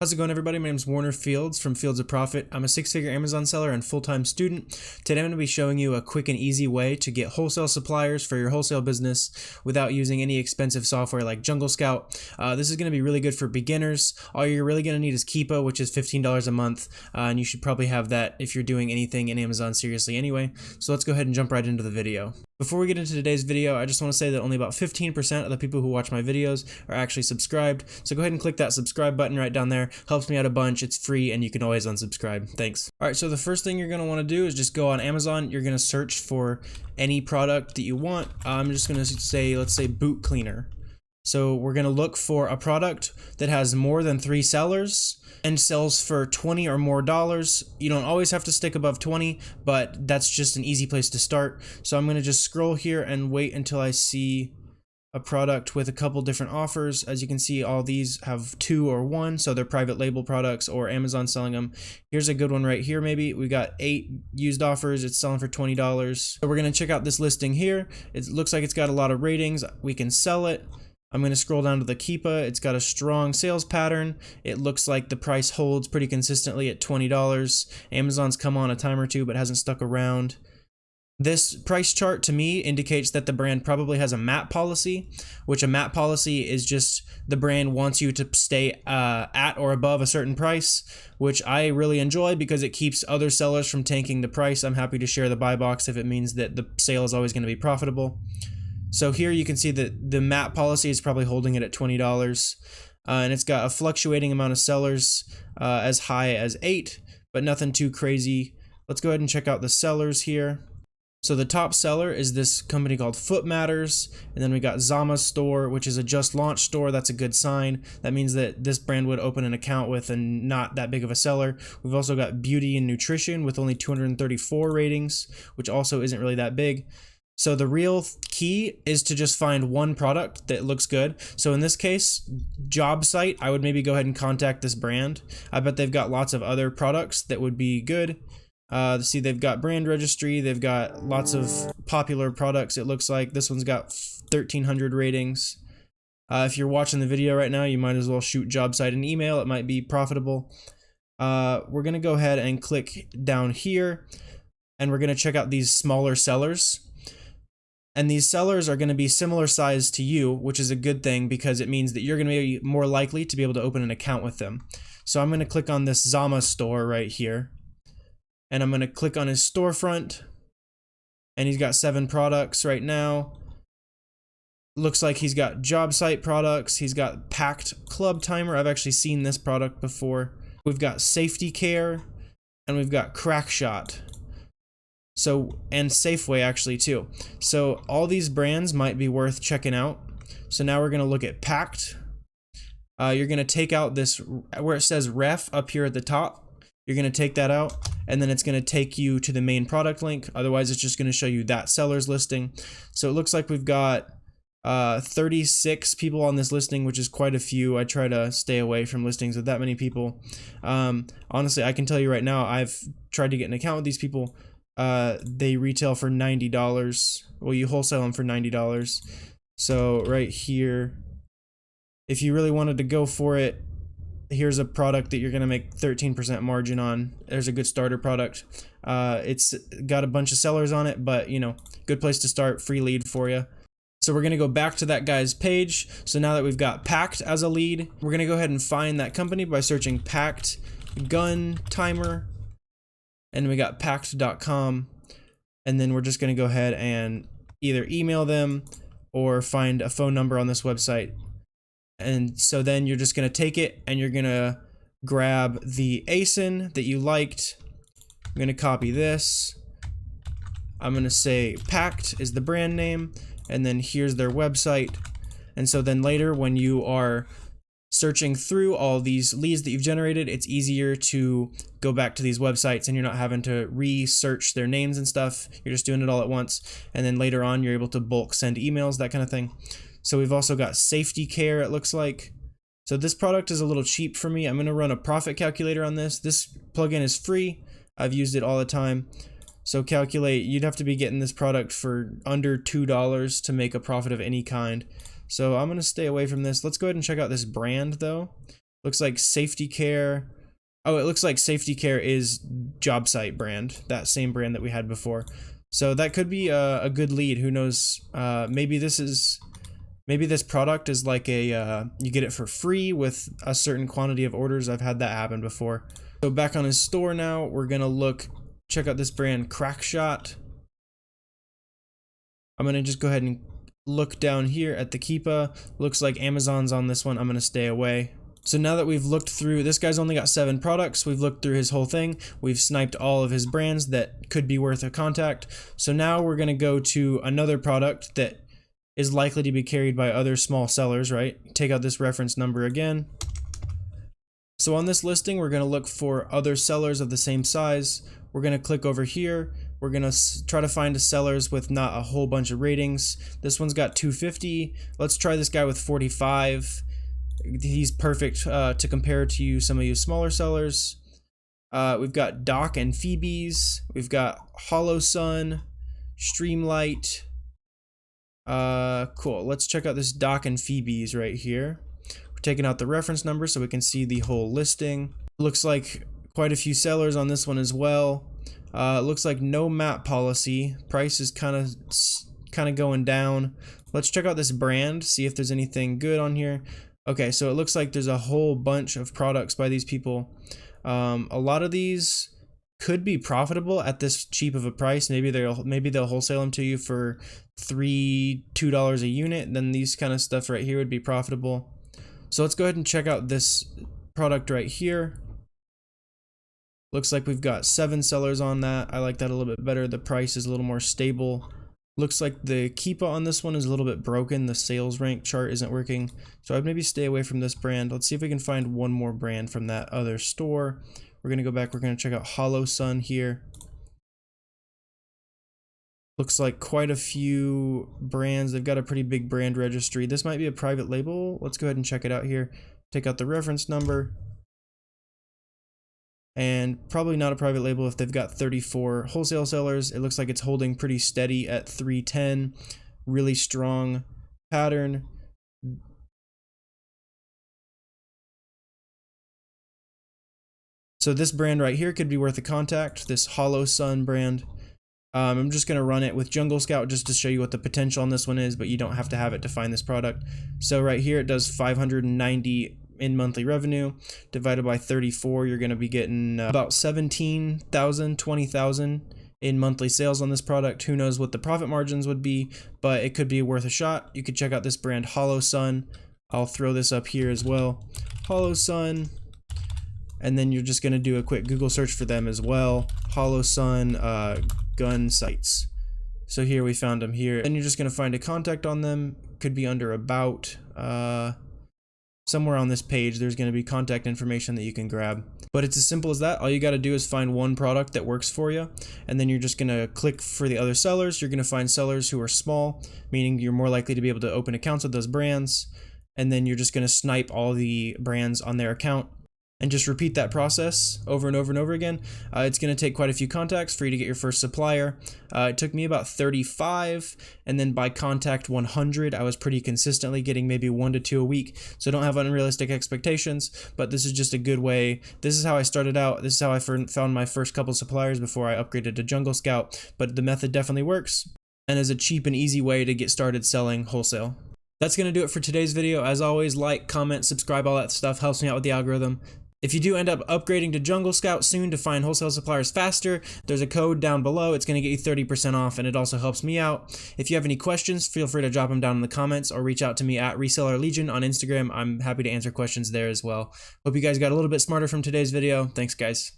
How's it going, everybody? My name is Warner Fields from Fields of Profit. I'm a six-figure Amazon seller and full-time student. Today I'm going to be showing you a quick and easy way to get wholesale suppliers for your wholesale business without using any expensive software like Jungle Scout. This is going to be really good for beginners. All you're really going to need is Keepa, which is $15 a month, and you should probably have that if you're doing anything in Amazon seriously anyway. So let's go ahead and jump right into the video. Before we get into today's video, I just want to say that only about 15% of the people who watch my videos are actually subscribed. So go ahead and click that subscribe button right down there. Helps me out a bunch. It's free and you can always unsubscribe. Thanks. Alright, so the first thing you're going to want to do is just go on Amazon. You're going to search for any product that you want. I'm just going to say, let's say boot cleaner. So we're going to look for a product that has more than 3 sellers and sells for $20 or more. You don't always have to stick above 20, but that's just an easy place to start. So I'm going to just scroll here and wait until I see a product with a couple different offers. As you can see, all these have 2 or 1, so they're private label products or Amazon selling them. Here's a good one right here. Maybe we got 8 used offers. It's selling for $20. So we're going to check out this listing here. It looks like it's got a lot of ratings. We can sell it. I'm going to scroll down to the Keepa. It's got a strong sales pattern. It looks like the price holds pretty consistently at $20. Amazon's come on a time or two but hasn't stuck around. This price chart to me indicates that the brand probably has a MAP policy, which a MAP policy is just the brand wants you to stay at or above a certain price, which I really enjoy because it keeps other sellers from tanking the price. I'm happy to share the buy box if it means that the sale is always going to be profitable. So here you can see that the MAP policy is probably holding it at $20, and it's got a fluctuating amount of sellers as high as 8, but nothing too crazy. Let's go ahead and check out the sellers here. So the top seller is this company called Foot Matters, and then we got Zama Store, which is a just launched store. That's a good sign. That means that this brand would open an account with and not that big of a seller. We've also got Beauty and Nutrition with only 234 ratings, which also isn't really that big. So the real key is to just find one product that looks good. So in this case, Job Site, I would maybe go ahead and contact this brand. I bet they've got lots of other products that would be good. See, they've got brand registry. They've got lots of popular products. It looks like this one's got 1,300 ratings. If you're watching the video right now, you might as well shoot Job Site an email. It might be profitable. We're going to go ahead and click down here, and we're going to check out these smaller sellers. And these sellers are going to be similar size to you, which is a good thing because it means that you're going to be more likely to be able to open an account with them. So I'm going to click on this Zama store right here. And I'm going to click on his storefront. And he's got 7 products right now. Looks like he's got Job Site products. He's got Packed Club Timer. I've actually seen this product before. We've got Safety Care. And we've got Crack Shot. So, and Safeway actually too. So all these brands might be worth checking out. So now we're going to look at Packed. You're going to take out this, where it says ref up here at the top. You're going to take that out, and then it's going to take you to the main product link. Otherwise, it's just going to show you that seller's listing. So it looks like we've got 36 people on this listing, which is quite a few. I try to stay away from listings with that many people. Honestly, I can tell you right now, I've tried to get an account with these people. They retail for $90. Well, you wholesale them for $90. So right here, if you really wanted to go for it, here's a product that you're going to make 13% margin on. There's a good starter product. It's got a bunch of sellers on it, but you know, good place to start, free lead for you. So we're going to go back to that guy's page. So now that we've got Packed as a lead, we're going to go ahead and find that company by searching Packed Gun Timer. And we got packed.com, and then we're just going to go ahead and either email them or find a phone number on this website. And so then you're just going to take it and you're going to grab the ASIN that you liked. I'm going to copy this. I'm going to say Packed is the brand name, and then here's their website. And so then later when you are searching through all these leads that you've generated, it's easier to go back to these websites and you're not having to research their names and stuff. You're just doing it all at once. And then later on, you're able to bulk send emails, that kind of thing. So we've also got Safety Care, it looks like. So this product is a little cheap for me. I'm going to run a profit calculator on this. This plugin is free. I've used it all the time. So calculate, you'd have to be getting this product for under $2 to make a profit of any kind. So I'm going to stay away from this. Let's go ahead and check out this brand though. Looks like Safety Care. Oh, it looks like Safety Care is Job Site brand, that same brand that we had before. So that could be a good lead. Who knows? Maybe this product is like a you get it for free with a certain quantity of orders. I've had that happen before. So back on his store now, we're gonna check out this brand Crackshot. I'm gonna just go ahead and look down here at the Keepa. Looks like Amazon's on this one. I'm gonna stay away. So now that we've looked through, this guy's only got 7 products. We've looked through his whole thing. We've sniped all of his brands that could be worth a contact. So now we're gonna go to another product that is likely to be carried by other small sellers, right? Take out this reference number again. So on this listing, we're gonna look for other sellers of the same size. We're gonna click over here. We're gonna try to find sellers with not a whole bunch of ratings. This one's got 250. Let's try this guy with 45. He's perfect to compare to some of you smaller sellers. We've got Doc and Phoebe's. We've got Hollow Sun, Streamlight. Cool. Let's check out this Doc and Phoebe's right here. We're taking out the reference number so we can see the whole listing. Looks like quite a few sellers on this one as well. Looks like no map policy. Price is kind of going down. Let's check out this brand, see if there's anything good on here. Okay, so it looks like there's a whole bunch of products by these people. A lot of these could be profitable at this cheap of a price. Maybe they'll wholesale them to you for $2 a unit. Then these kind of stuff right here would be profitable. So let's go ahead and check out this product right here. Looks like we've got 7 sellers on that. I like that a little bit better. The price is a little more stable. Looks like the Keepa on this one is a little bit broken. The sales rank chart isn't working. So I'd maybe stay away from this brand. Let's see if we can find one more brand from that other store. We're going to go back. We're going to check out Hollow Sun here. Looks like quite a few brands. They've got a pretty big brand registry. This might be a private label. Let's go ahead and check it out here. Take out the reference number. And probably not a private label if they've got 34 wholesale sellers. It looks like it's holding pretty steady at 310. Really strong pattern. So this brand right here could be worth a contact, this Hollow Sun brand. I'm just going to run it with Jungle Scout just to show you what the potential on this one is, but you don't have to have it to find this product. So right here it does 590 in monthly revenue. Divided by 34, you're going to be getting about 17,000, 20,000 in monthly sales on this product. Who knows what the profit margins would be, but it could be worth a shot. You could check out this brand Hollow Sun. I'll throw this up here as well. Hollow Sun. And then you're just going to do a quick Google search for them as well. Hollow Sun gun sites. So here we found them here. Then you're just going to find a contact on them. Could be under about. Somewhere on this page there's going to be contact information that you can grab. But it's as simple as that. All you got to do is find one product that works for you, and then you're just going to click for the other sellers. You're going to find sellers who are small, meaning you're more likely to be able to open accounts with those brands, and then you're just going to snipe all the brands on their account and just repeat that process over and over and over again. It's going to take quite a few contacts for you to get your first supplier. It took me about 35, and then by contact 100, I was pretty consistently getting maybe 1 to 2 a week. So don't have unrealistic expectations, but this is just a good way. This is how I started out. This is how I found my first couple suppliers before I upgraded to Jungle Scout, but the method definitely works and is a cheap and easy way to get started selling wholesale. That's going to do it for today's video. As always, like, comment, subscribe, all that stuff helps me out with the algorithm. If you do end up upgrading to Jungle Scout soon to find wholesale suppliers faster, there's a code down below. It's going to get you 30% off, and it also helps me out. If you have any questions, feel free to drop them down in the comments or reach out to me at Reseller Legion on Instagram. I'm happy to answer questions there as well. Hope you guys got a little bit smarter from today's video. Thanks, guys.